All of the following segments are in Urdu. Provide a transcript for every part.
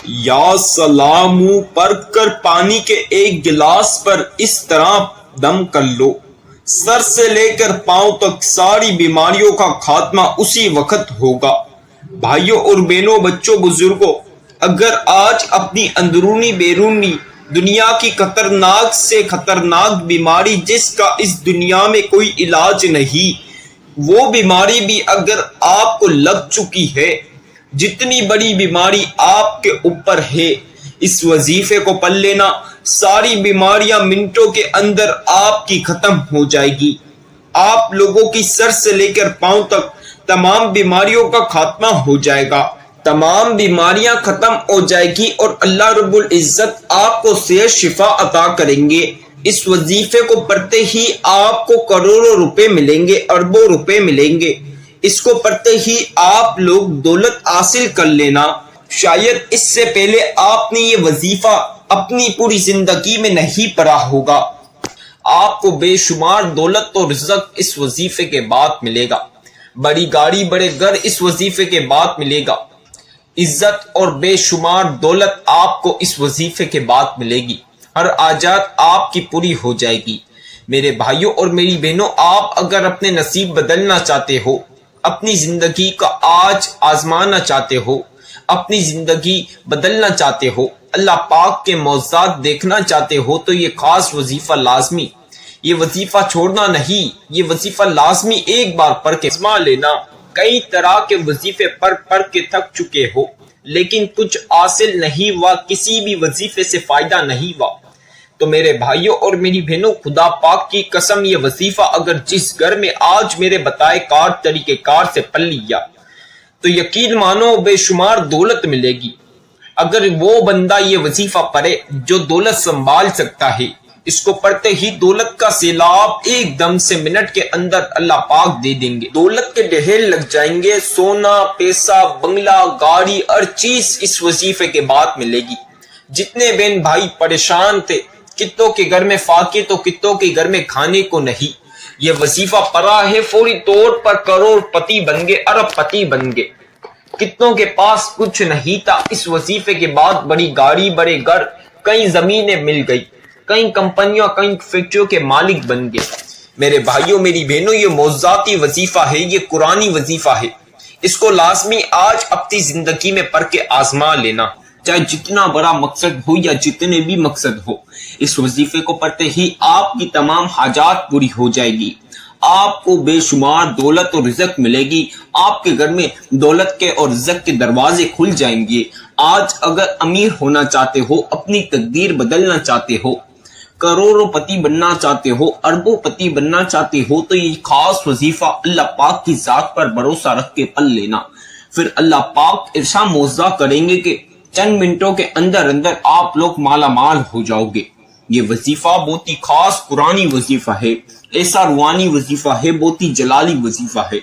یا سلامو پڑھ کر پانی کے ایک گلاس پر اس طرح دم کر لو، سر سے لے کر پاؤں تک ساری بیماریوں کا خاتمہ اسی وقت ہوگا۔ بھائیوں اور بہنوں، بچوں، بزرگوں، اگر آج اپنی اندرونی بیرونی دنیا کی خطرناک سے خطرناک بیماری جس کا اس دنیا میں کوئی علاج نہیں، وہ بیماری بھی اگر آپ کو لگ چکی ہے، جتنی بڑی بیماری آپ کے اوپر ہے، اس وظیفے کو پڑھ لینا، ساری بیماریاں منٹوں کے اندر آپ کی ختم ہو جائے گی۔ آپ لوگوں کی سر سے لے کر پاؤں تک تمام بیماریوں کا خاتمہ ہو جائے گا، تمام بیماریاں ختم ہو جائے گی اور اللہ رب العزت آپ کو صحت شفا عطا کریں گے۔ اس وظیفے کو پڑھتے ہی آپ کو کروڑوں روپے ملیں گے، اربوں روپے ملیں گے۔ اس کو پڑھتے ہی آپ لوگ دولت حاصل کر لینا۔ شاید اس سے پہلے آپ نے یہ وظیفہ اپنی پوری زندگی میں نہیں پڑھا ہوگا۔ آپ کو بے شمار دولت اور رزق اس وظیفے کے بعد ملے گا، بڑی گاڑی بڑے گھر اس وظیفے کے بعد ملے گا، عزت اور بے شمار دولت آپ کو اس وظیفے کے بعد ملے گی، ہر حاجات آپ کی پوری ہو جائے گی۔ میرے بھائیوں اور میری بہنوں، آپ اگر اپنے نصیب بدلنا چاہتے ہو، اپنی زندگی کا آج آزمانا چاہتے ہو، اپنی زندگی بدلنا چاہتے ہو، اللہ پاک کے معجزات دیکھنا چاہتے ہو، تو یہ خاص وظیفہ لازمی، یہ وظیفہ چھوڑنا نہیں، یہ وظیفہ لازمی ایک بار پڑھ کے آزما لینا۔ کئی طرح کے وظیفے پڑھ کے تھک چکے ہو، لیکن کچھ حاصل نہیں ہوا، کسی بھی وظیفے سے فائدہ نہیں ہوا، تو میرے بھائیوں اور میری بہنوں، خدا پاک کی قسم، یہ وظیفہ اگر جس گھر میں آج میرے بتائے کار طریقے کار سے پڑھ لیا تو یقین مانو بے شمار دولت ملے گی۔ اگر وہ بندہ یہ وظیفہ پڑھے جو دولت سنبھال سکتا ہے، اس کو پڑھتے ہی دولت کا سیلاب ایک دم سے منٹ کے اندر اللہ پاک دے دیں گے، دولت کے ڈھیر لگ جائیں گے، سونا، پیسہ، بنگلہ، گاڑی، ہر چیز اس وظیفے کے بعد ملے گی۔ جتنے بہن بھائی پریشان تھے، کتوں کے گھر میں فاقے تو کتوں کے گھر میں کھانے کو نہیں، یہ وظیفہ پڑھا ہے، فوری طور پر کروڑ پتی بن گئے، ارب پتی بن گئے۔ کتنوں کے پاس کچھ نہیں تھا، اس وظیفے کے بعد بڑی گاڑی بڑے گھر، کئی زمینیں مل گئی، کئی کمپنیوں کئی فیکٹریوں کے مالک بن گئے۔ میرے بھائیوں میری بہنوں، یہ معجزاتی وظیفہ ہے، یہ قرآنی وظیفہ ہے، اس کو لازمی آج اپنی زندگی میں پڑھ کے آزما لینا، چاہے جتنا بڑا مقصد ہو یا جتنے بھی مقصد ہو۔ اس وظیفے کو پڑھتے ہی آپ کی تمام حاجات پوری ہو جائے گی، آپ کو بے شمار دولت اور رزق ملے گی، آپ کے گھر میں دولت کے اور رزق کے دروازے کھل جائیں گے۔ آج اگر امیر ہونا چاہتے ہو، اپنی تقدیر بدلنا چاہتے ہو، کروڑوں پتی بننا چاہتے ہو، اربوں پتی بننا چاہتے ہو، تو یہ خاص وظیفہ اللہ پاک کی ذات پر بھروسہ رکھ کے پڑھ لینا۔ پھر اللہ پاک ایسا معجزہ کریں گے کہ چند منٹوں کے اندر آپ لوگ مالا مال ہو جاؤ گے۔ یہ وظیفہ بہت ہی خاص قرآنی وظیفہ ہے، ایسا روحانی وظیفہ ہے، بہت ہی جلالی وظیفہ ہے،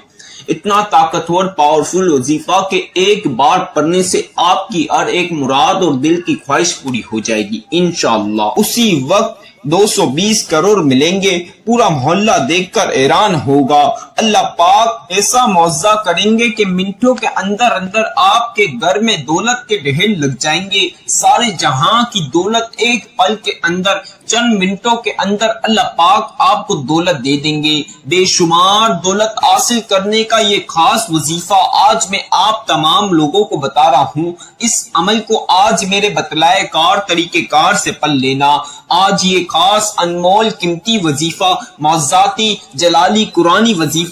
اتنا طاقتور پاورفل وظیفہ کہ ایک بار پڑھنے سے آپ کی ہر ایک مراد اور دل کی خواہش پوری ہو جائے گی انشاءاللہ۔ اسی وقت 220 کروڑ ملیں گے، پورا محلہ دیکھ کر حیران ہوگا۔ اللہ پاک ایسا معجزہ کریں گے کہ منٹوں کے اندر آپ کے گھر میں دولت کے ڈھیر لگ جائیں گے، سارے جہاں کی دولت ایک پل کے اندر، چند منٹوں کے اندر اللہ پاک آپ کو دولت دے دیں گے۔ بے شمار دولت حاصل کرنے کا یہ خاص وظیفہ آج میں آپ تمام لوگوں کو بتا رہا ہوں۔ اس عمل کو آج میرے بتلائے کار طریقے کار سے پڑھ لینا۔ آج یہ خاص انمول قیمتی وظیفہ، معجزاتی جلالی قرآنی وظیفہ،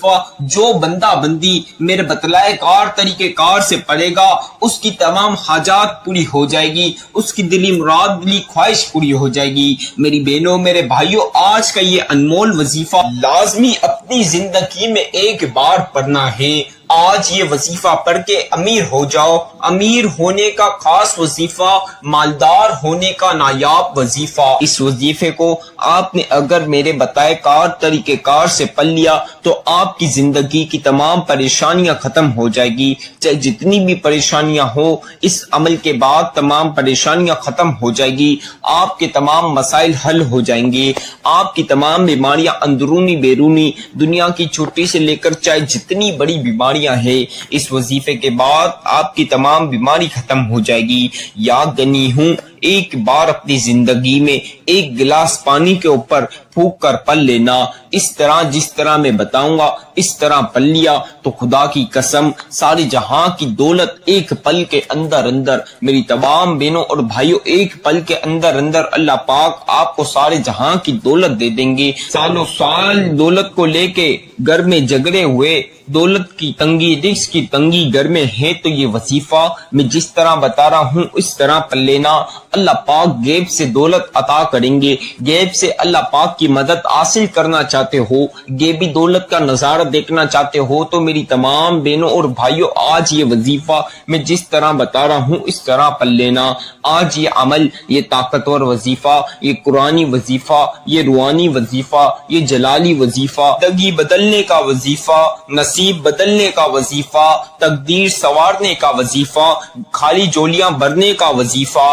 جو بندہ بندی میرے بتلائے کار طریقے کار سے پڑھے گا، اس کی تمام حاجات پوری ہو جائے گی، اس کی دلی مراد دلی خواہش پوری ہو جائے گی۔ میری بہنوں میرے بھائیوں، آج کا یہ انمول وظیفہ لازمی اپنی زندگی میں ایک بار پڑھنا ہے۔ آج یہ وظیفہ پڑھ کے امیر ہو جاؤ۔ امیر ہونے کا خاص وظیفہ، مالدار ہونے کا نایاب وظیفہ۔ اس وظیفے کو آپ نے اگر میرے بتائے کار طریقے کار سے پڑھ لیا تو آپ کی زندگی کی تمام پریشانیاں ختم ہو جائے گی، چاہے جتنی بھی پریشانیاں ہو، اس عمل کے بعد تمام پریشانیاں ختم ہو جائے گی، آپ کے تمام مسائل حل ہو جائیں گے، آپ کی تمام بیماریاں اندرونی بیرونی دنیا کی چھوٹی سے لے کر چاہے جتنی بڑی بیماری بیماریاں ہیں، اس وظیفے کے بعد آپ کی تمام بیماری ختم ہو جائے گی۔ یا گنی ہوں ایک بار اپنی زندگی میں ایک گلاس پانی کے اوپر پھونک کر پل لینا، اس طرح جس طرح میں بتاؤں گا اس طرح پل لیا تو خدا کی قسم سارے جہاں کی دولت ایک پل کے اندر اندر، میری تمام بہنوں اور بھائیوں، ایک پل کے اندر اندر اللہ پاک آپ کو سارے جہاں کی دولت دے دیں گے۔ سالوں سال دولت کو لے کے گھر میں جھگڑے ہوئے، دولت کی تنگی، رزق کی تنگی گھر میں ہے، تو یہ وظیفہ میں جس طرح بتا رہا ہوں اس طرح پل لینا، اللہ پاک غیب سے دولت عطا کریں گے۔ غیب سے اللہ پاک کی مدد حاصل کرنا چاہتے ہو، غیبی دولت کا نظارہ دیکھنا چاہتے ہو، تو میری تمام بہنوں اور بھائیوں آج یہ وظیفہ میں جس طرح بتا رہا ہوں اس طرح پل لینا۔ آج یہ عمل، یہ طاقتور وظیفہ، یہ قرآنی وظیفہ، یہ روحانی وظیفہ، یہ جلالی وظیفہ، زندگی بدلنے کا وظیفہ، نصیب بدلنے کا وظیفہ، تقدیر سنوارنے کا وظیفہ، خالی جولیاں بھرنے کا وظیفہ،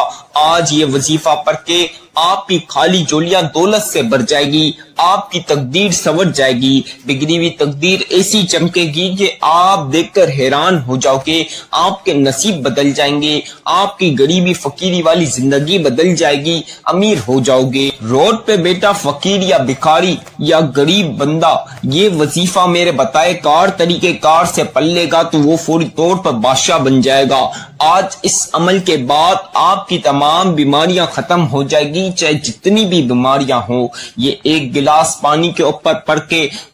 آج یہ وظیفہ پڑھ کے آپ کی خالی جولیاں دولت سے بھر جائے گی، آپ کی تقدیر سنور جائے گی، بگڑی ہوئی تقدیر ایسی چمکے گی کہ آپ دیکھ کر حیران ہو جاؤ گے، آپ کے نصیب بدل جائیں گے، آپ کی غریبی فقیری والی زندگی بدل جائے گی، امیر ہو جاؤ گے۔ روڈ پہ بیٹا فقیر یا بھکاری یا غریب بندہ یہ وظیفہ میرے بتائے طریقے کار سے پلے گا تو وہ فوری طور پر بادشاہ بن جائے گا۔ آج اس عمل کے بعد آپ کی تمام بیماریاں ختم ہو جائے گی، چاہے جتنی بھی بیماریاں ہوں۔ یہ ایک گلاس پانی کے اوپر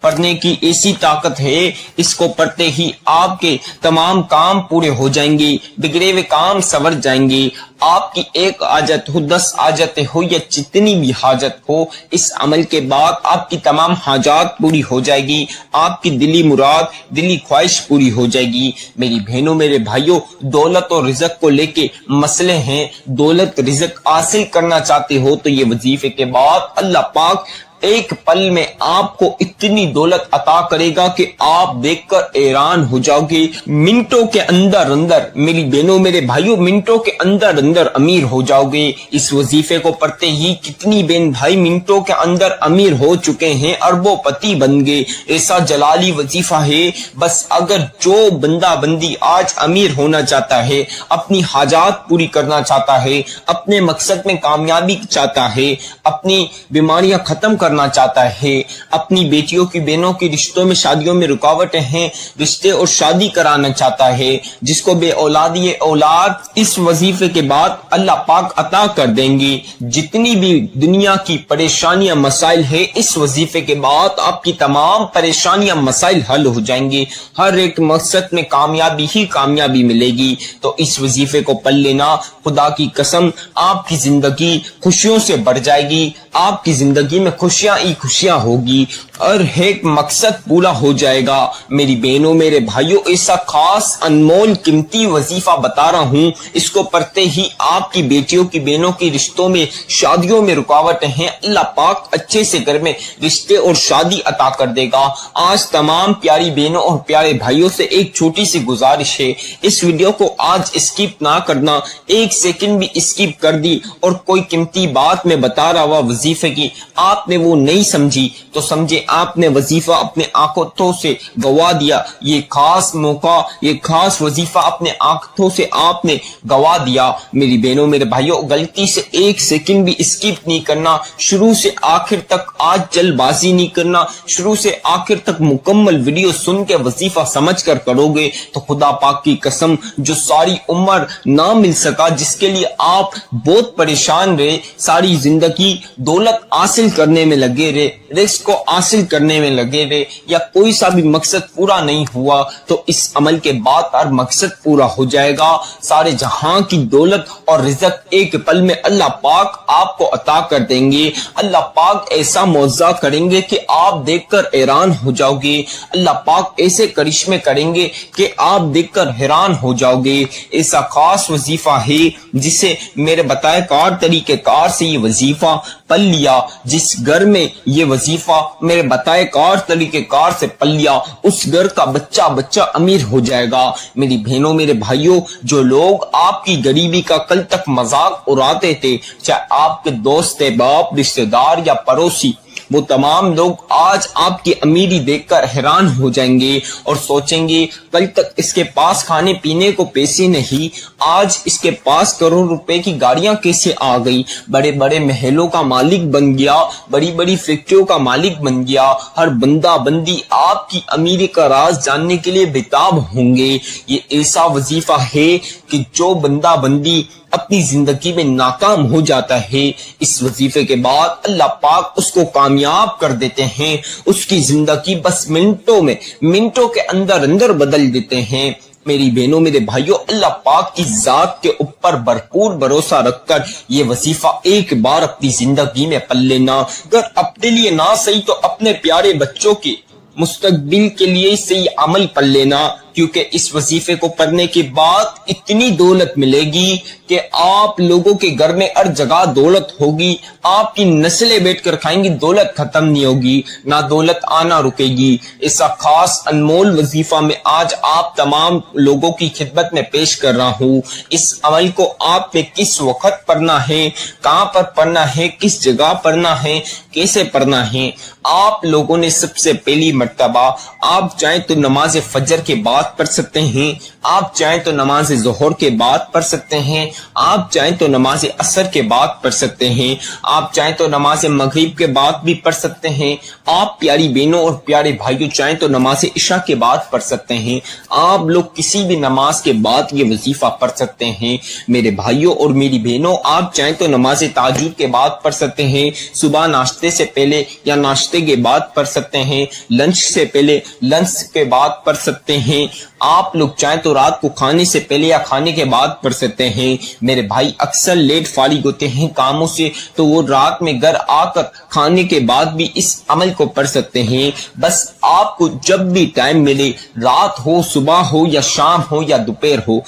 پڑھنے کی ایسی طاقت ہے، اس کو پڑھتے ہی آپ کے تمام کام پورے ہو جائیں گے، بگڑے ہوئے کام سنور جائیں گے۔ آپ کی ایک حاجت ہو، 10 حاجتیں ہو یا جتنی بھی حاجت ہو، اس عمل کے بعد آپ کی تمام حاجات پوری ہو جائے گی، آپ کی دلی مراد، دلی خواہش پوری ہو جائے گی۔ میری بہنوں، میرے بھائیوں، دولت اور رزق کو لے کے مسئلے ہیں، دولت رزق حاصل کرنا چاہتے ہو تو یہ وظیفے کے بعد اللہ پاک ایک پل میں آپ کو اتنی دولت عطا کرے گا کہ آپ دیکھ کر حیران ہو جاؤ گے۔ منٹوں کے اندر اندر، میری بہنوں میرے بھائیوں، منٹوں کے اندر اندر امیر ہو جاؤ گے۔ اس وظیفے کو پڑھتے ہی کتنی بہن بھائی منٹوں کے اندر امیر ہو چکے ہیں، اربوں پتی بن گئے۔ ایسا جلالی وظیفہ ہے، بس اگر جو بندہ بندی آج امیر ہونا چاہتا ہے، اپنی حاجات پوری کرنا چاہتا ہے، اپنے مقصد میں کامیابی چاہتا ہے، اپنی بیماریاں ختم کرنا چاہتا ہے، اپنی بیٹیوں کی بہنوں کی رشتوں میں شادیوں میں رکاوٹیں ہیں، رشتے اور شادی کرانا چاہتا ہے، جس کو بے اولادی اولاد اس وظیفے کے بعد اللہ پاک عطا کر دیں گے۔ جتنی بھی دنیا کی پریشانیاں مسائل ہے، اس وظیفے کے بعد آپ کی تمام پریشانیاں مسائل حل ہو جائیں گے، ہر ایک مقصد میں کامیابی ہی کامیابی ملے گی۔ تو اس وظیفے کو پڑھ لینا، خدا کی قسم آپ کی زندگی خوشیوں سے بھر جائے گی، آپ کی زندگی میں خوشیاں ہی خوشیاں ہوگی، اور ایک مقصد پورا ہو جائے گا۔ میری بہنوں میرے بھائیوں، ایسا خاص انمول قیمتی وظیفہ بتا رہا ہوں، اس کو پڑھتے ہی آپ کی بیٹیوں کی بہنوں کی رشتوں میں شادیوں میں رکاوٹیں ہیں، اللہ پاک اچھے سے گھر میں رشتے اور شادی عطا کر دے گا۔ آج تمام پیاری بہنوں اور پیارے بھائیوں سے ایک چھوٹی سی گزارش ہے، اس ویڈیو کو آج اسکپ نہ کرنا، ایک سیکنڈ بھی اسکپ کر دی اور کوئی قیمتی بات میں بتا رہا ہوا وظیفے کی آپ نے وہ نہیں سمجھی تو سمجھے آپ نے وظیفہ اپنے آنکھوں سے گوا دیا۔ یہ خاص موقع، یہ خاص وظیفہ اپنے آنکھوں سے آپ نے گوا دیا۔ میری بہنوں میرے بھائیوں، غلطی سے ایک سیکنڈ بھی اسکپ نہیں کرنا، شروع سے آخر تک آج جلد بازی نہیں کرنا، شروع سے آخر تک مکمل ویڈیو سن کے وظیفہ سمجھ کر کرو گے تو خدا پاک کی قسم جو ساری عمر نہ مل سکا، جس کے لیے آپ بہت پریشان رہے، ساری زندگی دولت حاصل کرنے میں لگے رہے، رزق کو حاصل کرنے میں لگے رہے، یا کوئی سا بھی مقصد پورا نہیں ہوا، تو اس عمل کے بعد ہر مقصد پورا ہو جائے گا۔ سارے جہاں کی دولت اور رزق ایک پل میں اللہ پاک آپ کو عطا کر دیں گے۔ اللہ پاک ایسا معجزہ کریں گے کہ آپ دیکھ کر حیران ہو جاؤ گے، اللہ پاک ایسے کرشمے کریں گے کہ آپ دیکھ کر حیران ہو جاؤ گے۔ ایسا خاص وظیفہ ہے جسے میرے بتائے طریقے کار سے یہ وظیفہ پل لیا، جس گھر میں یہ وظیفہ میرے بتائے طریقے کار سے پل لیا، اس گھر کا بچہ امیر ہو جائے گا۔ میری بہنوں میرے بھائیوں، جو لوگ آپ کی غریبی کا کل تک مذاق اڑاتے تھے، چاہے آپ کے دوست، باپ، رشتہ دار یا پڑوسی، وہ تمام لوگ آج آپ کی امیری دیکھ کر حیران ہو جائیں گے اور سوچیں گے کل تک اس کے پاس کھانے پینے کو پیسے نہیں، آج اس کے پاس کروڑ روپے کی گاڑیاں کیسے آ گئی، بڑے بڑے محلوں کا مالک بن گیا، بڑی بڑی فیکٹریوں کا مالک بن گیا۔ ہر بندہ بندی آپ کی امیری کا راز جاننے کے لیے بےتاب ہوں گے۔ یہ ایسا وظیفہ ہے کہ جو بندہ بندی اپنی زندگی میں ناکام ہو جاتا ہے، اس وظیفے کے بعد اللہ پاک اس کو کامیاب کر دیتے ہیں، اس کی زندگی بس منٹوں کے اندر بدل دیتے ہیں۔ میری بہنوں میرے بھائیوں، اللہ پاک کی ذات کے اوپر بھرپور بھروسہ رکھ کر یہ وظیفہ ایک بار اپنی زندگی میں پل لینا، اگر اپنے لیے نہ صحیح تو اپنے پیارے بچوں کے مستقبل کے لیے صحیح عمل پل لینا، کیونکہ اس وظیفے کو پڑھنے کے بعد اتنی دولت ملے گی کہ آپ لوگوں کے گھر میں ہر جگہ دولت ہوگی، آپ کی نسلیں بیٹھ کر کھائیں گی، دولت ختم نہیں ہوگی، نہ دولت آنا رکے گی۔ ایسا خاص انمول وظیفہ میں آج آپ تمام لوگوں کی خدمت میں پیش کر رہا ہوں۔ اس عمل کو آپ نے کس وقت پڑھنا ہے، کہاں پر پڑھنا ہے، کس جگہ پڑھنا ہے، کیسے پڑھنا ہے۔ آپ لوگوں نے سب سے پہلی مرتبہ آپ چاہیں تو نماز فجر کے بعد پڑھ سکتے ہیں، آپ چاہیں تو نماز ظہر کے بعد پڑھ سکتے ہیں، آپ چاہیں تو نماز عصر کے بعد پڑھ سکتے ہیں، آپ چاہیں تو نماز مغرب کے بعد بھی پڑھ سکتے ہیں، آپ پیاری بہنوں اور پیارے بھائیوں چاہیں تو نماز عشاء کے بعد پڑھ سکتے ہیں، آپ لوگ کسی بھی نماز کے بعد یہ وظیفہ پڑھ سکتے ہیں۔ میرے بھائیوں اور میری بہنوں، آپ چاہیں تو نماز تہجد کے بعد پڑھ سکتے ہیں، صبح ناشتے سے پہلے یا ناشتے کے بعد پڑھ سکتے ہیں، لنچ سے پہلے لنچ کے بعد پڑھ سکتے ہیں، آپ لوگ چاہیں تو رات کو کھانے سے پہلے یا کھانے کے بعد پڑھ سکتے ہیں۔ میرے بھائی اکثر لیٹ فارغ ہوتے ہیں کاموں سے، تو وہ رات میں گھر آ کر کھانے کے بعد بھی اس عمل کو پڑھ سکتے ہیں۔ بس آپ کو جب بھی ٹائم ملے، رات ہو، صبح ہو یا شام ہو یا دوپہر ہو،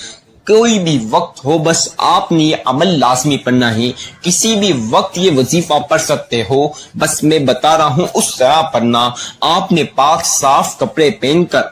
کوئی بھی وقت ہو، بس آپ نے یہ عمل لازمی پڑھنا ہے۔ کسی بھی وقت یہ وظیفہ پڑھ سکتے ہو، بس میں بتا رہا ہوں اس طرح پڑھنا۔ آپ نے پاک صاف کپڑے پہن کر،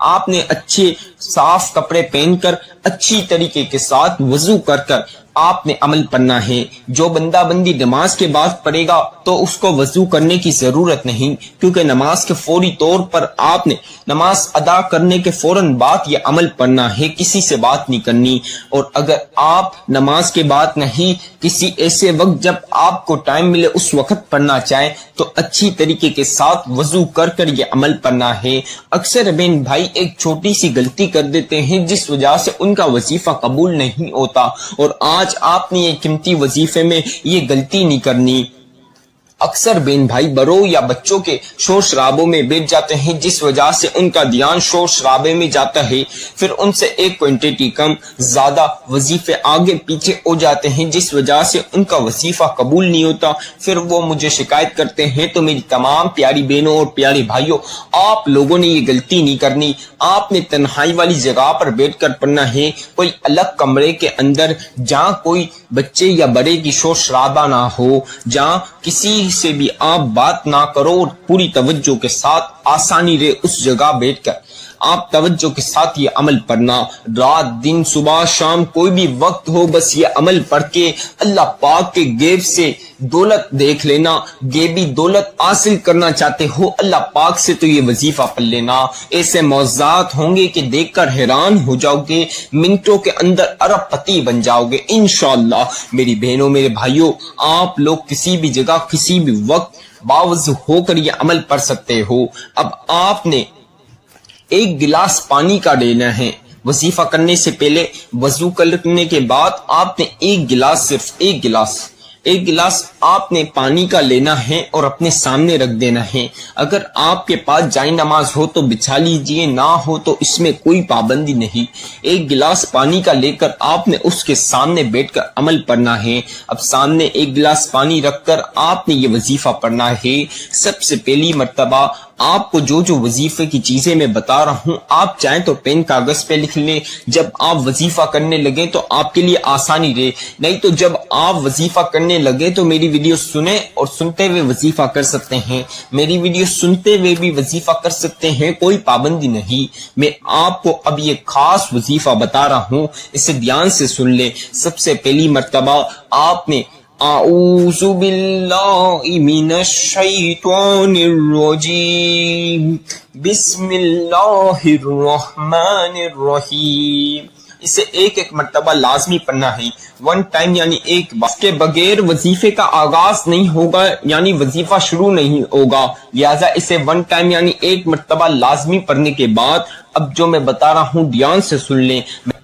آپ نے اچھے صاف کپڑے پہن کر اچھی طریقے کے ساتھ وضو کر کر آپ نے عمل پڑھنا ہے۔ جو بندہ بندی نماز کے بعد پڑھے گا تو اس کو وضو کرنے کی ضرورت نہیں، کیونکہ نماز کے فوری طور پر آپ نے نماز ادا کرنے کے فوراً بعد یہ عمل پڑھنا ہے، کسی سے بات نہیں کرنی۔ اور اگر آپ نماز کے بعد نہیں، کسی ایسے وقت جب آپ کو ٹائم ملے اس وقت پڑھنا چاہیں تو اچھی طریقے کے ساتھ وضو کر کر یہ عمل پڑھنا ہے۔ اکثر بہن بھائی ایک چھوٹی سی غلطی کر دیتے ہیں جس وجہ سے ان کا وظیفہ قبول نہیں ہوتا، اور آج آپ نے یہ قیمتی وظیفے میں یہ غلطی نہیں کرنی۔ اکثر بہن بھائی بڑوں یا بچوں کے شور شرابوں میں بیٹھ جاتے ہیں، جس وجہ سے ان کا دھیان شور شرابے میں جاتا ہے، پھر ان سے ایک کوانٹٹی کم زیادہ وظیفے آگے پیچھے ہو جاتے ہیں، جس وجہ سے ان کا وظیفہ قبول نہیں ہوتا، پھر وہ مجھے شکایت کرتے ہیں۔ تو میری تمام پیاری بہنوں اور پیارے بھائیوں، آپ لوگوں نے یہ غلطی نہیں کرنی۔ آپ نے تنہائی والی جگہ پر بیٹھ کر پڑھنا ہے، کوئی الگ کمرے کے اندر جہاں کوئی بچے یا بڑے کی شور شرابہ نہ ہو، جہاں کسی سے بھی آپ بات نہ کرو، اور پوری توجہ کے ساتھ آسانی رہے اس جگہ بیٹھ کر آپ توجہ کے ساتھ یہ عمل پڑھنا۔ رات دن صبح شام کوئی بھی وقت ہو، بس یہ عمل پڑھ کے اللہ پاک کے غیب سے دولت دیکھ لینا۔ غیبی دولت حاصل کرنا چاہتے ہو اللہ پاک سے تو یہ وظیفہ پڑھ لینا۔ ایسے معجزات ہوں گے کہ دیکھ کر حیران ہو جاؤ گے، منٹوں کے اندر ارب پتی بن جاؤ گے انشاءاللہ۔ میری بہنوں میرے بھائیوں، آپ لوگ کسی بھی جگہ کسی بھی وقت باوضو ہو کر یہ عمل پڑھ سکتے ہو۔ اب آپ نے ایک گلاس پانی کا لینا ہے۔ وظیفہ کرنے سے پہلے وضو کرنے کے بعد آپ نے ایک گلاس، صرف ایک گلاس آپ نے پانی کا لینا ہے اور اپنے سامنے رکھ دینا ہے۔ اگر آپ کے پاس جائے نماز ہو تو بچھا لیجئے، نہ ہو تو اس میں کوئی پابندی نہیں۔ ایک گلاس پانی کا لے کر آپ نے اس کے سامنے بیٹھ کر عمل پڑھنا ہے۔ اب سامنے ایک گلاس پانی رکھ کر آپ نے یہ وظیفہ پڑھنا ہے۔ سب سے پہلی مرتبہ آپ کو جو وظیفے کی چیزیں میں بتا رہا ہوں، آپ چاہیں تو پین کاغذ پہ لکھ لیں، جب آپ وظیفہ کرنے لگیں تو آپ کے لیے آسانی رہے، نہیں تو جب آپ وظیفہ کرنے لگے تو میری ویڈیو سنیں اور سنتے ہوئے وظیفہ کر سکتے ہیں، میری ویڈیو سنتے ہوئے بھی وظیفہ کر سکتے ہیں، کوئی پابندی نہیں۔ میں آپ کو اب یہ خاص وظیفہ بتا رہا ہوں، اسے دھیان سے سن لیں۔ سب سے پہلی مرتبہ آپ نے اعوذ باللہ من الشیطان الرجیم بسم اللہ الرحمن الرحیم. اسے ایک ایک مرتبہ لازمی پڑھنا ہے، ون ٹائم یعنی ایک بار. اس کے بغیر وظیفے کا آغاز نہیں ہوگا، یعنی وظیفہ شروع نہیں ہوگا. لہذا اسے ون ٹائم یعنی ایک مرتبہ لازمی پڑھنے کے بعد اب جو میں بتا رہا ہوں دھیان سے سن لیں.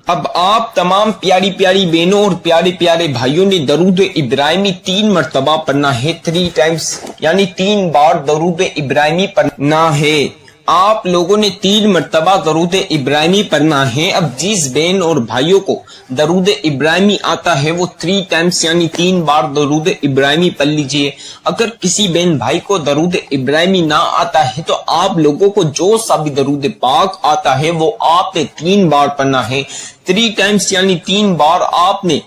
اب آپ تمام پیاری پیاری بہنوں اور پیارے پیارے بھائیوں نے درود ابراہیمی 3 مرتبہ پڑھنا ہے، 3 ٹائمز یعنی 3 بار درود ابراہیمی پڑھنا ہے. آپ لوگوں نے 3 مرتبہ درود ابراہیمی پڑھنا ہے. اب جس بہن اور بھائیوں کو درود ابراہیمی آتا ہے وہ 3 ٹائمز یعنی 3 بار درود ابراہیمی پڑھ لیجئے. اگر کسی بہن بھائی کو درود ابراہیمی نہ آتا ہے تو آپ لوگوں کو جو سا بھی درود پاک آتا ہے وہ آپ نے 3 بار پڑھنا ہے. 3 ٹائمز یعنی 3 بار آپ نے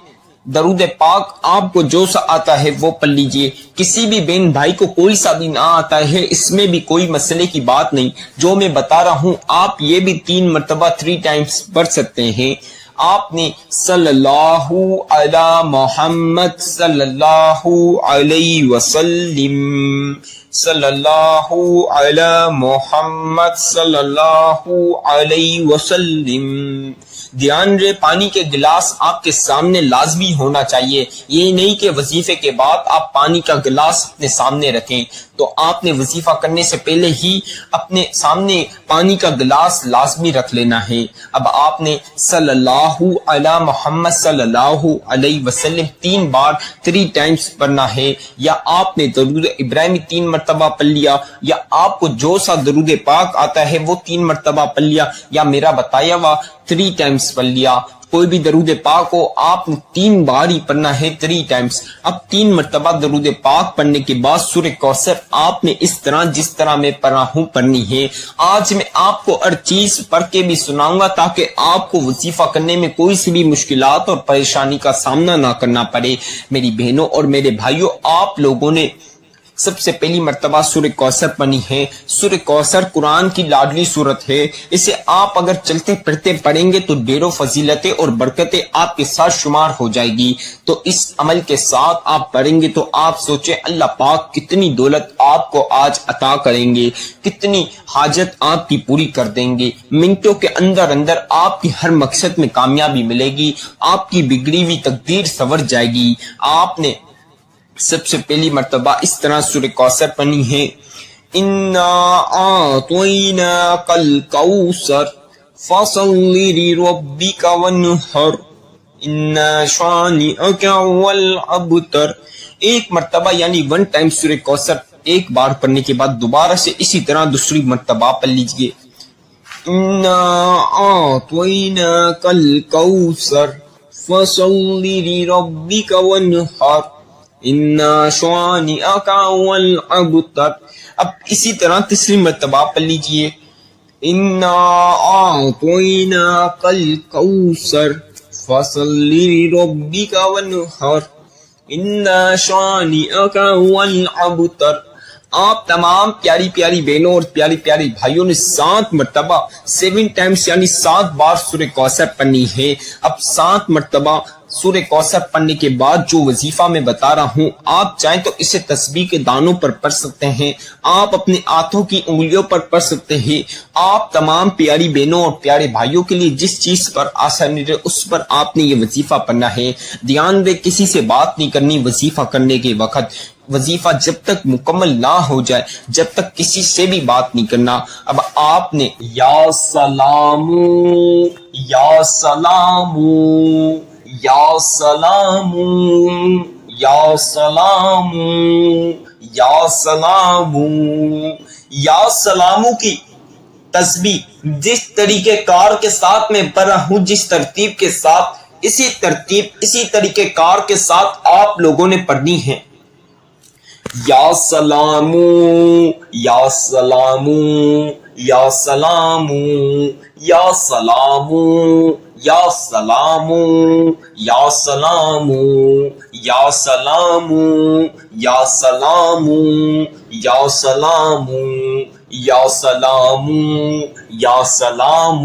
درود پاک آپ کو جو سا آتا ہے وہ پڑھ لیجئے. کسی بھی بہن بھائی کو کوئی سا بھی نہ آتا ہے اس میں بھی کوئی مسئلے کی بات نہیں. جو میں بتا رہا ہوں آپ یہ بھی 3 مرتبہ 3 ٹائمز پڑھ سکتے ہیں. آپ نے صلی اللہ علی محمد صلی اللہ علیہ وسلم، صلی اللہ علی محمد صلی اللہ علیہ وسلم. دھیان رہے پانی کے گلاس آپ کے سامنے لازمی ہونا چاہیے. یہ نہیں کہ وظیفے کے بعد آپ پانی کا گلاس اپنے سامنے رکھیں. تو آپ نے وظیفہ کرنے سے پہلے ہی اپنے سامنے پانی کا گلاس لازمی رکھ لینا ہے. اب آپ نے صلی اللہ علی محمد صلی اللہ علیہ وسلم 3 بار 3 ٹائمز پڑھنا ہے. یا آپ نے درود ابراہیمی 3 مرتبہ پڑھ لیا، یا آپ کو جو سا درود پاک آتا ہے وہ 3 مرتبہ پڑھ لیا، یا میرا بتایا ہوا 3 ٹائمز پڑھ لیا. کوئی بھی درود پاک ہو آپ نے 3 بار ہی پڑھنا ہے 3 ٹائمز. اب 3 مرتبہ درود پاک پڑھنے کے بعد سورہ کوثر آپ نے اس طرح جس طرح میں پڑھا ہوں پڑھنی ہے. آج میں آپ کو ہر چیز پڑھ کے بھی سناؤں گا تاکہ آپ کو وظیفہ کرنے میں کوئی سی بھی مشکلات اور پریشانی کا سامنا نہ کرنا پڑے. میری بہنوں اور میرے بھائیوں، آپ لوگوں نے سب سے پہلی مرتبہ سورہ کوثر پڑھنی ہے. سورہ کوثر قرآن کی لاڈلی سورت ہے. اسے آپ اگر چلتے پھرتے پڑھیں گے تو ڈھیروں فضیلتیں اور برکتیں آپ کے ساتھ شمار ہو جائے گی. تو اس عمل کے ساتھ آپ پڑھیں گے تو آپ سوچیں اللہ پاک کتنی دولت آپ کو آج عطا کریں گے، کتنی حاجت آپ کی پوری کر دیں گے. منٹوں کے اندر اندر آپ کی ہر مقصد میں کامیابی ملے گی، آپ کی بگڑی ہوئی تقدیر سنور جائے گی. آپ نے سب سے پہلی مرتبہ اس طرح سورہ کوثر پڑھنی ہے. انا اعطیناک الکوثر فصل لربک وانحر ان شانئک هو الابتر. ایک مرتبہ یعنی 1 ٹائم سورہ کوثر ایک بار پڑھنے کے بعد دوبارہ سے اسی طرح دوسری مرتبہ پڑھ لیجئے. انا اعطیناک الکوثر فصل لربک وانحر ان شانئک هو الابتر. اب اسی طرح تیسری مرتبہ پڑھ لیجئے. انا اعطیناک الکوثر فصل لربک وانحر ان شانئک هو الابتر. آپ تمام پیاری پیاری بہنوں اور پیاری پیاری بھائیوں نے 7 مرتبہ 7 ٹائمز یعنی 7 بار سورہ کوثر پڑھنی ہے. اب 7 مرتبہ سورہ کوثر پڑھنے کے بعد جو وظیفہ میں بتا رہا ہوں آپ چاہیں تو اسے تسبیح کے دانوں پر پڑھ سکتے ہیں، آپ اپنے ہاتھوں کی انگلیوں پر پڑھ سکتے ہیں. آپ تمام پیاری بہنوں اور پیارے بھائیوں کے لیے جس چیز پر آسانی رہے اس پر آپ نے یہ وظیفہ پڑھنا ہے. دھیان دے کسی سے بات نہیں کرنی وظیفہ کرنے کے وقت. وظیفہ جب تک مکمل نہ ہو جائے جب تک کسی سے بھی بات نہیں کرنا. اب آپ نے یا سلام یا سلام یا سلام یا سلام یا سلام یا سلامو کی تسبیح جس طریقے کار کے ساتھ میں پڑھا ہوں، جس ترتیب کے ساتھ، اسی طریقے کار کے ساتھ آپ لوگوں نے پڑھنی ہے. یا سلام یا سلام یا سلام یا سلام یا سلام یا سلام یا سلام یا سلام یا سلام یا سلام یا سلام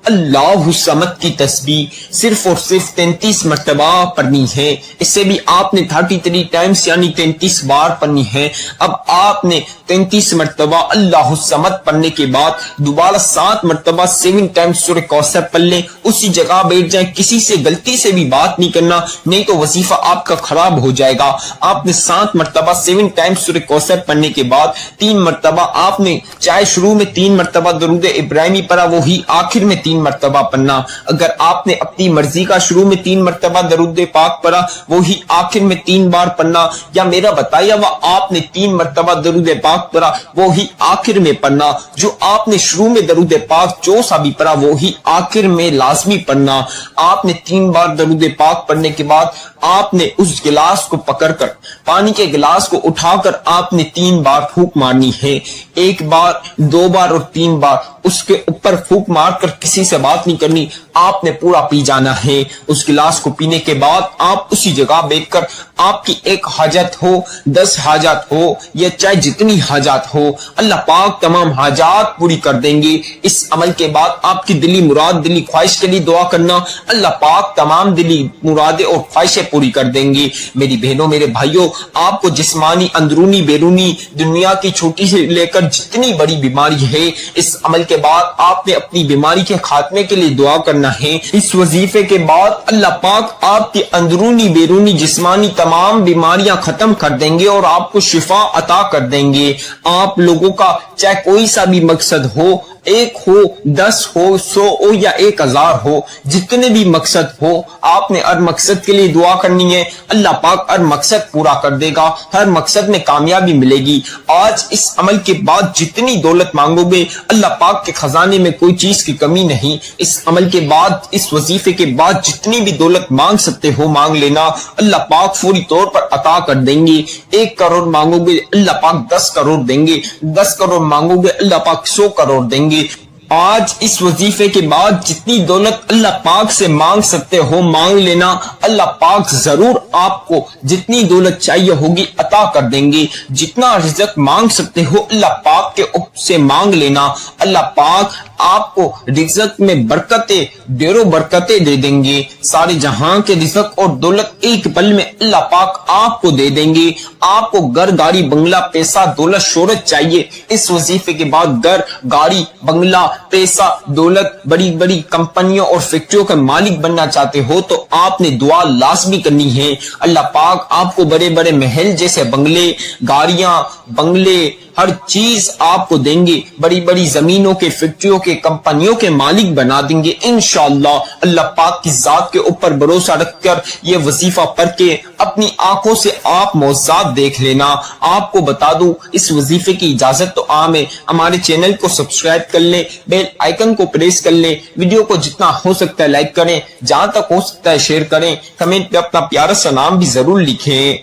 اللہ الصمد کی تسبیح صرف اور صرف 33 مرتبہ پڑھنی ہے. اس سے بھی آپ نے 33 ٹائمز یعنی 33 بار پڑھنی ہے. اب آپ نے 33 مرتبہ اللہ الصمد پڑھنے کے بعد دوبارہ 7 مرتبہ 7 ٹائمز سورہ کوثر پڑھ لیں. اسی جگہ بیٹھ جائیں, کسی سے غلطی سے بھی بات نہیں کرنا, نہیں تو وظیفہ آپ کا خراب ہو جائے گا. آپ نے 7 مرتبہ 7 ٹائمز سورہ کوثر پڑھنے کے بعد 3 مرتبہ آپ نے چاہے شروع میں 3 مرتبہ درود ابراہیمی پڑھا, وہی آخر میں 3 مرتبہ پڑھنا. اگر آپ نے اپنی مرضی کا شروع میں 3 مرتبہ درود پاک پڑھا, وہی آخر میں 3 بار پڑھنا, یا میرا بتایا ہوا آپ نے 3 مرتبہ درود پاک پڑھا وہی آخر میں پڑھنا. جو آپ نے شروع میں درود پاک جو سا بھی پڑھا وہی آخر میں لازمی پڑھنا. آپ نے 3 بار درود پاک پڑھنے کے بعد آپ نے اس گلاس کو پکڑ کر, پانی کے گلاس کو اٹھا کر آپ نے 3 بار پھونک مارنی ہے. 1 بار, 2 بار اور 3 بار اس کے اوپر پھونک مار کر کسی سے بات نہیں کرنی, آپ نے پورا پی جانا ہے. اس گلاس کو پینے کے بعد آپ اسی جگہ بیٹھ کر آپ کی 1 حاجت ہو, 10 حاجات ہو, یا چاہے جتنی حاجات ہو, اللہ پاک تمام حاجات پوری کر دیں گے. اس عمل کے بعد آپ کی دلی مراد, دلی خواہش کے لیے دعا کرنا, اللہ پاک تمام دلی مرادیں اور خواہشیں پوری کر دیں گے. میری بہنوں, میرے بھائیوں, آپ کو جسمانی, اندرونی, بیرونی, دنیا کی چھوٹی سے لے کر جتنی بڑی بیماری ہے, اس عمل کے بعد آپ نے اپنی بیماری کے خاتمے کے لیے دعا کرنا ہے. اس وظیفے کے بعد اللہ پاک آپ کی اندرونی, بیرونی, جسمانی تمام بیماریاں ختم کر دیں گے اور آپ کو شفا عطا کر دیں گے. آپ لوگوں کا چاہے کوئی سا بھی مقصد ہو, 1 ہو, 10 ہو, 100 ہو یا 1000 ہو, جتنے بھی مقصد ہو, آپ نے ہر مقصد کے لیے دعا کرنی ہے. اللہ پاک ہر مقصد پورا کر دے گا, ہر مقصد میں کامیابی ملے گی. آج اس عمل کے بعد جتنی دولت مانگو گے, اللہ پاک کے خزانے میں کوئی چیز کی کمی نہیں. اس عمل کے بعد, اس وظیفے کے بعد جتنی بھی دولت مانگ سکتے ہو مانگ لینا, اللہ پاک فوری طور پر عطا کر دیں گے. 1 کروڑ مانگو گے, اللہ پاک 10 کروڑ دیں گے. 10 کروڑ مانگو گے, اللہ پاک 100 کروڑ دیں گے. آج اس وظیفے کے بعد جتنی دولت اللہ پاک سے مانگ سکتے ہو مانگ لینا, اللہ پاک ضرور آپ کو جتنی دولت چاہیے ہوگی عطا کر دیں گے. جتنا رزق مانگ سکتے ہو اللہ پاک کے سے مانگ لینا, اللہ پاک آپ کو رزق میں برکتیں, ڈیروں برکتیں دے دیں گے. سارے جہاں کے رزق اور دولت ایک پل میں اللہ پاک آپ کو دے دیں گے. آپ کو گھر, گاڑی, بنگلہ, پیسہ, دولت, شہرت چاہیے, اس وظیفے کے بعد گھر, گاڑی, بنگلہ, پیسہ, دولت, بڑی بڑی کمپنیوں اور فیکٹریوں کا مالک بننا چاہتے ہو تو آپ نے دعا لازمی کرنی ہے. اللہ پاک آپ کو بڑے بڑے محل جیسے بنگلے, گاڑیاں, بنگلے, ہر چیز آپ کو دیں گے. بڑی بڑی زمینوں کے, فیکٹریوں کے, کمپنیوں کے مالک بنا دیں گے انشاءاللہ. اللہ پاک کی ذات کے اوپر بھروسہ رکھ کر یہ وظیفہ پڑھ کے اپنی آنکھوں سے آپ معجزات دیکھ لینا. آپ کو بتا دوں, اس وظیفے کی اجازت تو عام ہے. ہمارے چینل کو سبسکرائب کر لیں, بیل آئیکن کو پریس کر لیں, ویڈیو کو جتنا ہو سکتا ہے لائک کریں, جہاں تک ہو سکتا ہے شیئر کریں, کمنٹ میں اپنا پیارا سا نام بھی ضرور لکھیں.